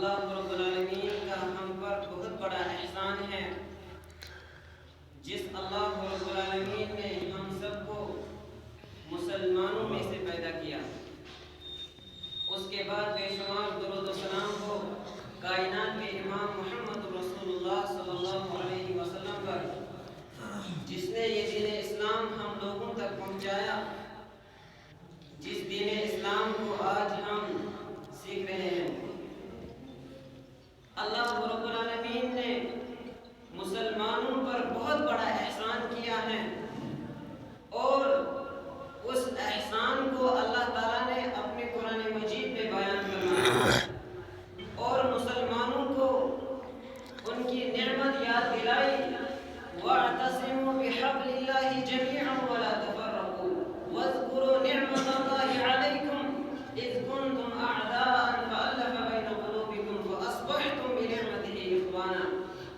اللہ رب العالمین کا ہم پر بہت بڑا احسان ہے، جس اللہ رب العالمین نے ہم سب کو مسلمانوں میں سے پیدا کیا، اس کے بعد بے شمار درود و سلام ہو کائنات کے امام محمد رسول اللہ صلی اللہ علیہ وسلم پر، جس نے یہ دین اسلام ہم لوگوں تک پہنچایا، جس دین اسلام کو آج ہم سیکھ رہے ہیں۔ اللہ رب العالمین نے مسلمانوں پر بہت بڑا احسان کیا ہے، اور اس احسان کو اللہ تعالیٰ نے اپنے قرآن مجید میں بیان کرنا ہے اور مسلمانوں کو ان کی نعمت یاد دلائی۔ وَاعْتَصِمُوا بِحَبْلِ اللَّهِ جَمِيعًا وَلَا تَفَرَّقُوا وَاذْكُرُوا نِعْمَةَ اللَّهِ عَلَيْكُمْ إِذْ كُنْتُمْ أَعْدَاءً فَأَلَّفَ بَيْنَ قُلُوبِكُمْ فَأَصْبَحْتُمْ بِنِعْمَتِهِ إِخْوَانًا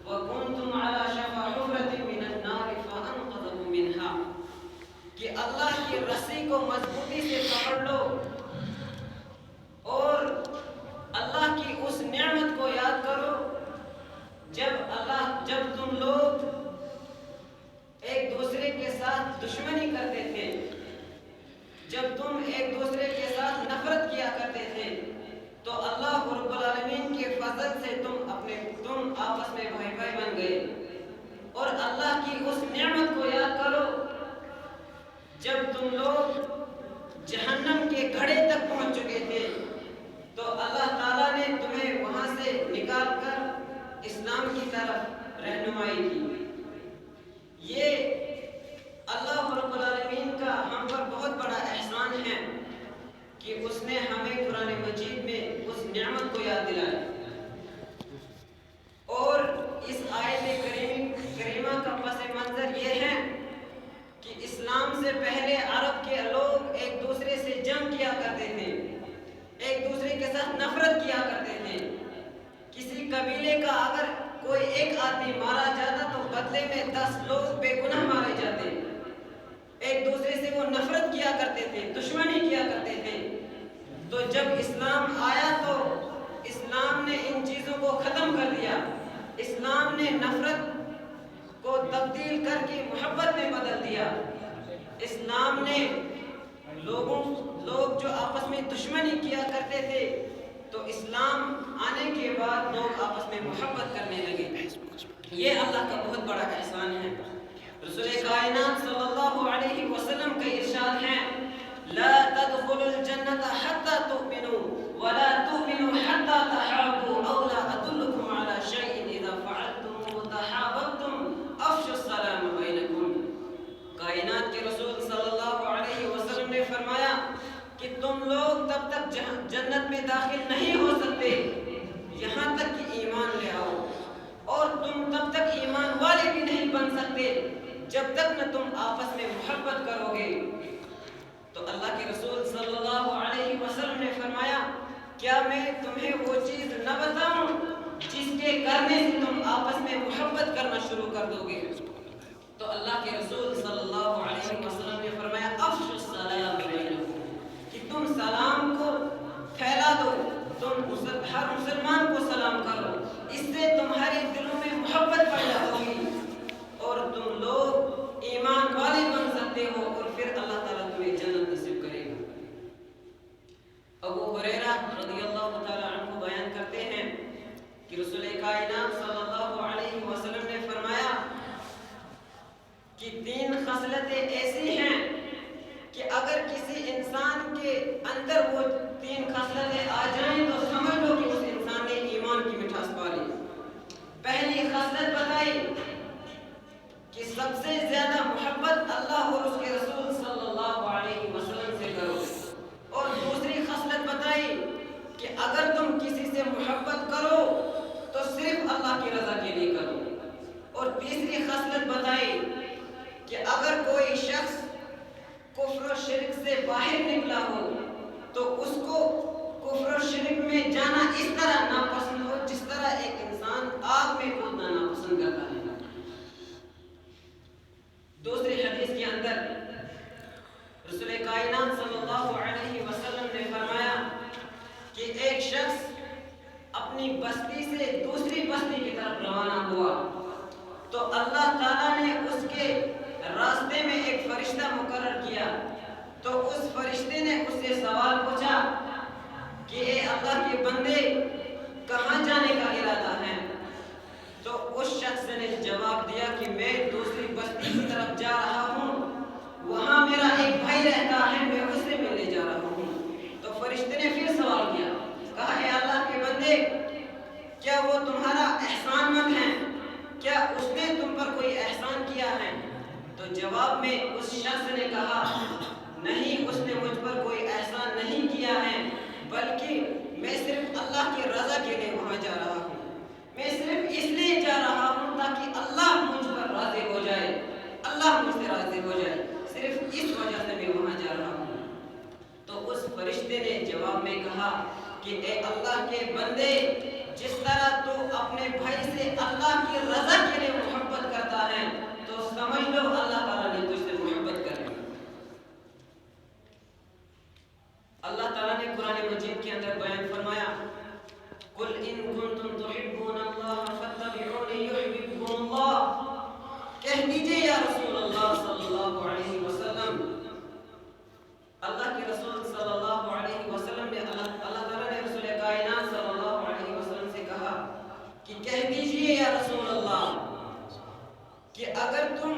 وَكُنْتُمْ عَلَى شَفَا حُفْرَةٍ مِّنَ النَّارِ فَأَنقَذَكُم مِّنْهَا۔ کہ اللہ کی رسی کو مضبوطی سے پکڑ لو اور اللہ کی اس نعمت کو یاد کرو جب تم لوگ ایک دوسرے کے ساتھ دشمنی کرتے تھے، جب تم ایک دوسرے کے ساتھ نفرت کیا کرتے تھے، تو اللہ رب العالمین کے فضل سے تم آپس میں بھائی بھائی بن گئے۔ اور اللہ کی اس نعمت کو یاد کرو جب تم لوگ جہنم کے گڑھے تک پہنچ چکے تھے، تو اللہ تعالیٰ نے تمہیں وہاں سے نکال کر اسلام کی طرف رہنمائی کی۔ یہ اللہ رب العالمین کا ہم پر بہت بڑا احسان ہے کہ اس نے ہمیں قرآن مجید میں اس نعمت کو یاد دلایا۔ اور اس آیت کریمہ کا پس منظر یہ ہے کہ اسلام سے پہلے عرب کے لوگ ایک دوسرے سے جنگ کیا کرتے تھے، ایک دوسرے کے ساتھ نفرت کیا کرتے تھے۔ کسی قبیلے کا اگر کوئی ایک آدمی مارا جاتا تو بدلے میں 10 لوگ بے گناہ مارے جاتے۔ ایک دوسرے سے وہ نفرت کیا کرتے تھے، دشمنی کیا کرتے تھے۔ تو جب اسلام آیا تو اسلام نے ان چیزوں کو ختم کر دیا۔ اسلام نے نفرت کو تبدیل کر کے محبت میں بدل دیا۔ اسلام نے لوگ جو آپس میں دشمنی کیا کرتے تھے، تو اسلام آنے کے بعد لوگ آپس میں محبت کرنے لگے۔ یہ اللہ کا بہت بڑا احسان ہے۔ رسول کائنات صلی اللہ علیہ وسلم کا ارشاد ہے، لا تدخلوا الجنة حتى تؤمنوا ولا تؤمنوا حتى تحابوا أو لا أدلكم على شيء إذا فعلتم تحاببتم أفشوا السلام بينكم۔ کائنات کے رسول صلی اللہ علیہ وسلم نے فرمایا کہ تم لوگ تب تک جنت میں داخل نہیں ہو سکتے یہاں تک کہ ایمان لے آؤ، اور تم تب تک ایمان والے بھی نہیں بن سکتے جب تک نہ تم آپس میں محبت کرو گے۔ تو اللہ کے رسول صلی اللہ علیہ وسلم نے فرمایا، کیا میں تمہیں وہ چیز نہ بتاؤں جس کے کرنے سے تم آپس میں محبت کرنا شروع کر دو گے؟ تو اللہ کے رسول صلی اللہ علیہ وسلم نے فرمایا، افشوا السلام بینکم، کہ تم سلام کو پھیلا دو، تم ہر مسلمان کو سلام کرو، اس سے تمہارے دلوں میں محبت پیدا ہوگی اور تم لوگ ایمان والے بن سکتے ہو، اور پھر اللہ تعالیٰ تمہیں جنت نصیب کرے گا۔ ابو ہریرہ رضی اللہ تعالیٰ عنہ بیان کرتے ہیں کہ رسول کائنات صلی اللہ علیہ وسلم نے فرمایا کہ 3 خصلتیں ایسی ہیں کہ اگر کسی انسان کے اندر وہ 3 خصلتیں آ جائیں تو سمجھ لو کہ اس انسان نے ایمان کی مٹھاس پا لی۔ پہلی خصلت بتائی کہ سب سے زیادہ محبت اللہ اور اس کے رسول صلی اللہ علیہ وسلم سے کرو، اور دوسری خصلت بتائی کہ اگر تم کسی سے محبت کرو تو صرف اللہ کی رضا کے لیے کرو، اور تیسری خصلت بتائی کہ اگر کوئی شخص کفر و شرک سے باہر نکلا ہو راستے میں ایک فرشتہ مقرر کیا تو اس فرشتے نے اس سے سوال پوچھا کہ اے اللہ کے بندے کہاں جانے کا ارادہ ہے؟ تو اس شخص نے جواب دیا کہ میں دوسری بستی کی طرف جا رہا ہوں، وہاں میرا ایک بھائی رہتا ہے، میں اس سے ملنے جا رہا ہوں۔ تو فرشتے نے پھر سوال کیا، کہا اے اللہ کے بندے کیا وہ تمہارا احسان مند ہے؟ کیا اس نے تم پر کوئی احسان کیا ہے؟ تو جواب میں اس شخص نے کہا نہیں، اس نے مجھ پر کوئی احسان نہیں کیا ہے، بلکہ میں صرف اللہ کی رضا کے لیے وہاں جا رہا ہوں۔ میں صرف اس لیے جا رہا ہوں تاکہ اللہ مجھ پر راضی ہو جائے، اللہ مجھ سے راضی ہو جائے، صرف اس وجہ سے میں وہاں جا رہا ہوں۔ تو اس فرشتے نے جواب میں کہا کہ اے اللہ کے بندے جس طرح تو اپنے بھائی سے اللہ کی رضا کے لیے محبت کرتا ہے تو سمجھ لو اللہ تعالیٰ نے تجھ سے محبت کر لی۔ اللہ تعالیٰ نے قرآن مجید کے اندر بیان فرمایا قل ان کنتم تحبون اللہ فاتبعونی یحببکم اللہ، کہہ دیجئے یا رسول اللہ صلی اللہ علیہ وسلم، اللہ کے رسول صلی اللہ علیہ وسلم نے اللہ تعالیٰ نے رسول کائنات صلی اللہ علیہ وسلم سے کہا کہ کہہ دیجئے یا رسول اللہ کہ اگر تم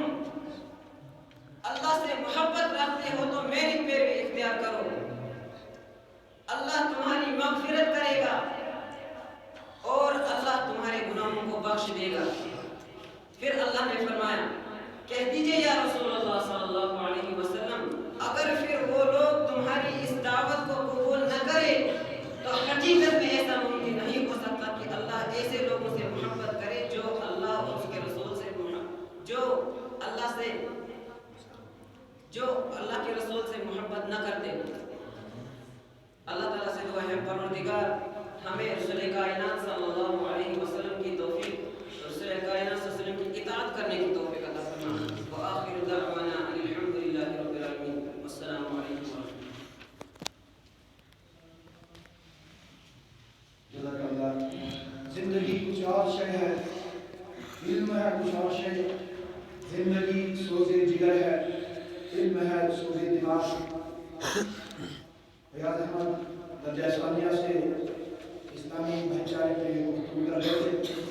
اللہ سے محبت رکھتے ہو تو میری پیروی اختیار کرو، اللہ تمہاری مغفرت کرے گا اور اللہ تمہارے گناہوں کو بخش دے گا۔ پھر اللہ نے فرمایا کہہ دیجئے یا رسول اللہ صلی اللہ علیہ وسلم اگر پھر وہ لوگ تمہاری اس دعوت کو قبول نہ کرے تو حقیقت میں ایسا ممکن نہیں ہو سکتا کہ اللہ ایسے لوگوں سے محبت کرے جو اللہ اور اس کے رسول سے جو اللہ کے رسول سے محبت نہ کرتے۔ اللہ تعالیٰ سے دعا ہے پروردگار ہمیں رسول کائنات صلی اللہ علیہ وسلم کی توفیق، رسول کائنات صلی اللہ علیہ وسلم کی اطاعت کرنے کی توفیق عطا فرما۔ وآخر دعوانا ان الحمد للہ رب العالمین، والسلام علیکم ورحمۃ اللہ۔ جزاک اللہ۔ زندگی کچھ اور شے ہے، علم ہے کچھ اور شے۔ زندگی سوز جگر ہے، علم ہے سوز دماغ۔ ریاض احمد درجہ ثانیہ سے اسلامی بھائی چارے پہ گفتگو کر رہے تھے۔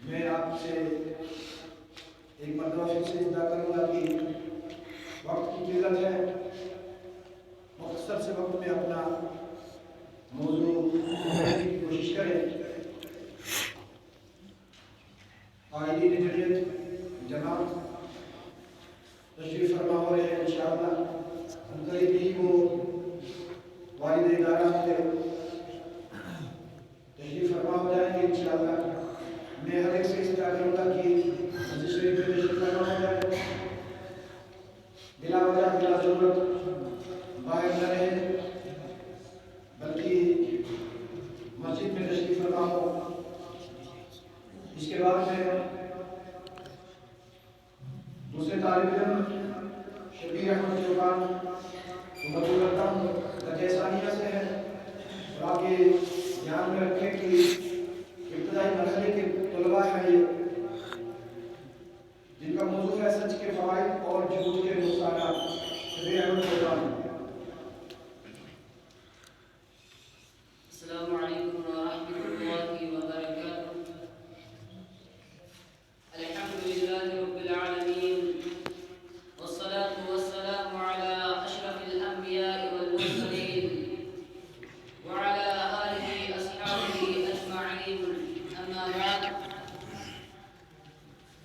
میں آپ سے ایک مرتبہ پھر سے ادا کروں گا کہ وقت کی قلت ہے، مختصر سے وقت میں اپنا موضوع کرنے کی کوشش کریں۔ قائدین جمعیت جماعت تشریف فرما ہو رہے ہیں، انشاءاللہ ہم قریب ہی وہ والد ادارہ سے تشریف فرما ہو جائیں گے انشاءاللہ۔ میں ہر ایک سے استدعا کروں گا کہ مسجد شریف میں تشریف فرما ہو جائے، بلا وجہ بلا ضرورت باہر نہ رہے، بلکہ مسجد میں تشریف فرما ہو۔ اس کے بعد میں دوسرے طالب علم شبیر احمد چوکان کو مدعو کرتا ہوں، درجہ ثانیہ سے ہے، اور آپ یہ دھیان میں رکھیں کہ ابتدائی مرحلے کے طلباء ہیں یہ، جن کا موضوع ہے سچ کے فوائد اور جھوٹ کے نقصانات۔ شبیر احمد چوکان۔ السلام علیکم ورحمۃ اللہ وبرکاتہ۔ الحمد للہ رب العالمین، والصلاة والسلام علی اشرف الانبیاء والمرسلین وعلی آلہ اصحابہ اجمعین، اما بعد۔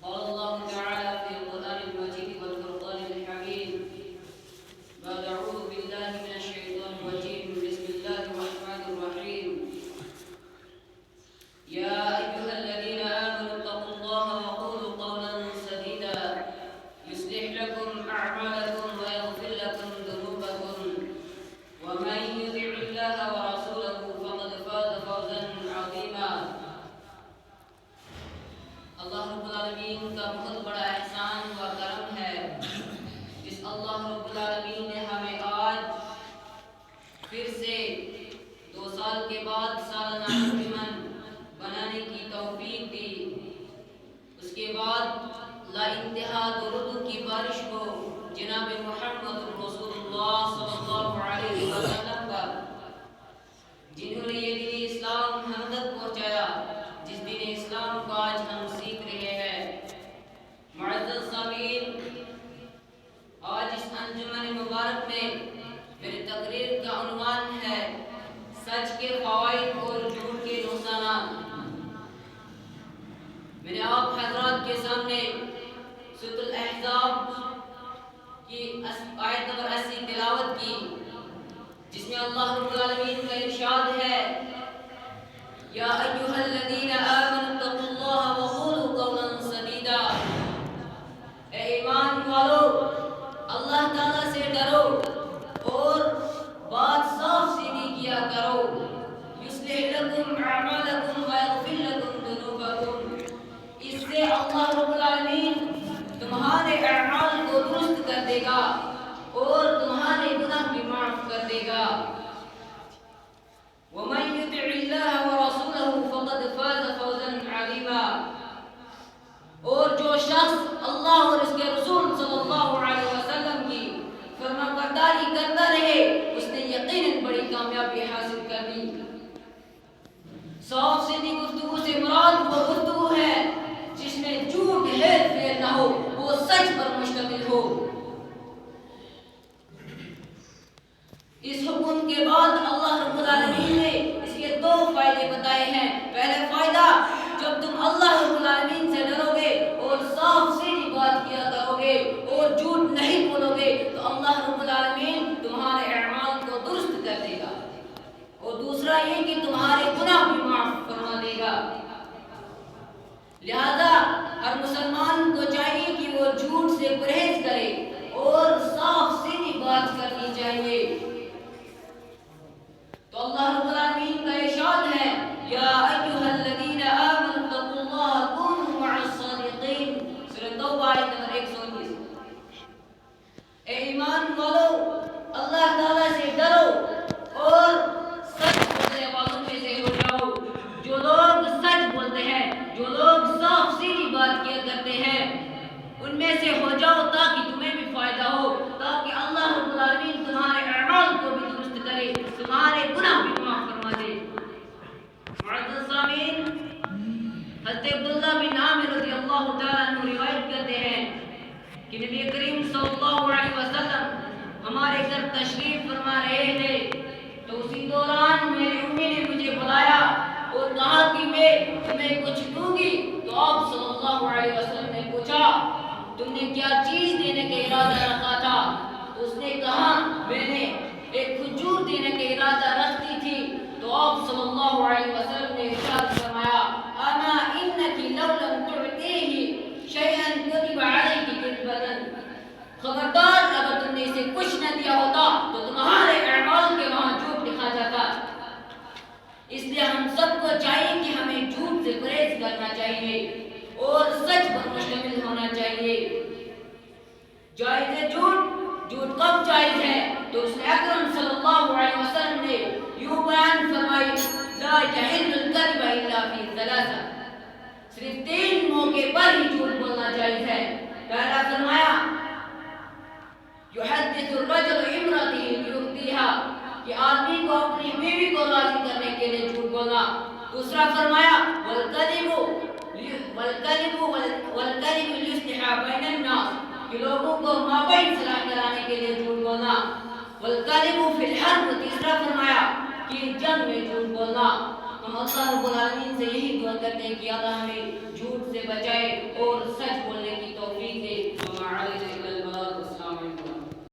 قال اللہ تعالی فی القرآن المجید والفرقان الحمید، بعد اعوذ باللہ من الشیطان الرجیم، بسم اللہ الرحمن الرحیم۔ یا ایھا الذین آمنوا اتقوا اللہ وقولوا قولا سدیدا یصلح لکم اعمالکم ویغفر لکم ذنوبکم ومن یطع اللہ ورسولہ فقد فاز فوزا عظیما۔ اللہ رب العالمین کا بہت بڑا احسان و کرم ہے، جس اللہ رب العالمین نے ہمیں آج پھر سے 2 سال کے بعد سالانہ انجمن بنانے کی توفیق دی۔ اس کے بعد لا انتہا درود کی بارش ہو جناب محمد رسول اللہ صلی اللہ علیہ وسلم پر، جنہوں نے یہ دین اسلام ہم تک پہنچایا، جس دین اسلام کو آج ہم سیکھ رہے ہیں۔ معزز سامعین، آج اس انجمن مبارک میں میری تقریر کا عنوان ہے سچ کے فوائد اور جھوٹ کے نقصانات۔ میں نے آپ حضرات کے سامنے سورۃ الاحزاب کی آیت نمبر 80 تلاوت کی، جس میں اللہ رب العالمین کا ارشاد ہے، یا ایھا الذین آمنوا اتقوا اللہ وقولوا قولا سدیدا، اے ایمان والو اللہ تعالیٰ سے ڈرو اور بات صاف سیدھی کیا کرو، یصلح لکم اعمالکم ویغفر لکم ذنوبکم، اس سے اللہ رب العالمین تمہارے اعمال کو درست کر دے گا اور تمہارے گناہ بھی معاف کر دے گا۔ وَمَن يُطِعِ اللَّهَ وَرَسُولَهُ فَقَدْ فَازَ فَوْزًا عَظِيمًا، اور جو شخص اللہ اور اس کے رسول صلی اللہ علیہ وسلم کی فرمانبرداری کرتا رہے، اس نے یقیناً بڑی کامیابی حاصل کر لی۔ صاف سیدھی گفتگو سے مراد وہ گفتگو ہے جس میں جھوٹ ہیر پھیر نہ ہو، وہ سچ پر مشتمل ہو۔ اس حکم کے بعد اللہ رب العالمین نے اس کے 2 فائدے بتائے ہیں۔ پہلا فائدہ، جب تم اللہ رب العالمین سے ڈرو گے اور صاف سیدھی بات کیا کرو گے اور جھوٹ نہیں بولو گے تو اللہ رب العالمین تمہارے اعمال کو درست کر دے گا، اور دوسرا یہ کہ تمہارے گناہ بھی معاف فرما دے گا۔ لہذا ہر مسلمان کو چاہیے کہ وہ جھوٹ سے پرہیز کرے اور صاف سیدھی بات کرنی چاہیے۔ تو اللہ رب العالمین کا ارشاد ہے، یا ایھا الذین آمنوا اتقوا اللہ کونوا مع الصادقین، سورۃ توبہ آیت نمبر 119۔ اے ایمان والو اللہ تعالیٰ سے ڈرو اور سچ بولنے والوں میں سے ہو جاؤ۔ جو لوگ سچ بولتے ہیں، جو لوگ صاف سیدھی بات کیا کرتے ہیں، ان میں سے ہو جاؤ تاکہ تمہیں بھی فائدہ ہو، تاکہ اللہ رب العالمین تمہارے اعمال کو بھی درست کرے، تمہارے گناہ بھی معاف فرما دے۔ معزز سامعین، حضرت عبداللہ بن عامر رضی اللہ تعالیٰ عنہ روایت کرتے ہیں کہ نبی کریم صلی اللہ علیہ وسلم ہمارے گھر تشریف فرما رہے تھے، تو اسی دوران میری امی نے مجھے بلایا اور کہا کہ میں تمہیں کچھ دوں گی۔ تو آپ صلی اللہ علیہ وسلم نے پوچھا، تم نے کیا چیز دینے کا ارادہ رکھا تھا؟ تو اس نے کہا، میں نے ایک کھجور دینے کا ارادہ رکھتی تھی۔ تو آپ صلی اللہ علیہ وسلم نے ارشاد فرمایا، اما انک لو لم تعطیہ شیئا کتب علیک کذبۃ، خبردار اگر تم نے اسے کچھ نہ دیا ہوتا تو تمہارے اعمال کے وہاں جھوٹ لکھا جاتا۔ اس لیے ہم سب کو چاہیے کہ ہمیں جھوٹ سے پرہیز کرنا چاہیے اور سچ پر مشتمل ہونا چاہیے۔ جائز ہے جھوٹ کب جائز ہے؟ تو رسول اکرم صلی اللہ علیہ وسلم نے یوں بیان فرمائی، لا یحل الکذب الا فی ثلاثہ، صرف 3 موقع پر ہی جھوٹ بولنا جائز ہے۔ پہلا فرمایا، یحدث الرجل امرأته لیرضیہا، کہ آدمی کو اپنی بیوی کو راضی کرنے کے لیے جھوٹ بولنا۔ دوسرا فرمایا، والکذب لیصلح بین الناس، کہ لوگوں کو مابین صلاح کرانے کے لیے جھوٹ بولنا۔ والکذب فی الحرب، تیسرا فرمایا کہ جنگ میں جھوٹ بولنا۔ ہم اللہ رب العالمین سے یہی دعا کرتے ہیں کہ اللہ ہمیں جھوٹ سے بچائے اور سچ بولنے کی توفیق دے۔